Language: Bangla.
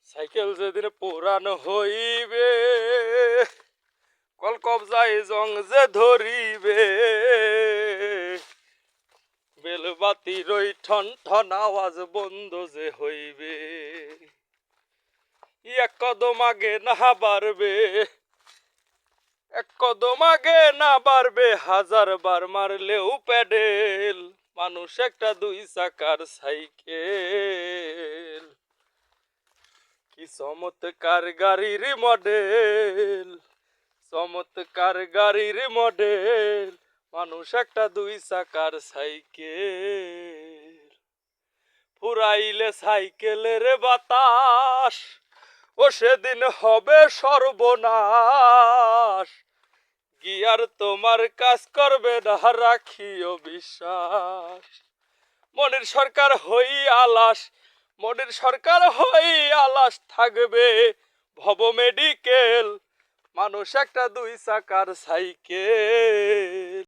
সাইকেল যেদিন পুরানো হইবে, কল কবজায় জং যে ধরিবে, বেলবাতির ওই ঠন ঠন আওয়াজ বন্ধ যে হইবে, এক কদম আগে না বাড়বে, এক কদম আগে না বাড়বে, হাজার বার মারলেও প্যাডেল, মানুষ একটা দুই চাকার সাইকেল। কি চমৎকার গাড়ির মডেল, চমৎকার গাড়ির মডেল, মানুষ একটা দুই চাকার সাইকেল। ফুরাইলে সাইকেলের বাতাস, ও সেদিন হবে সর্বনাশ, গিয়ার তোমার কাজ করবে না রাখিও বিশ্বাস। মনির সরকার হই আলাস, মনির সরকার হই আলাস, থাকবে ভব মেডিকেল, মানুষ একটা দুই চাকার সাইকেল।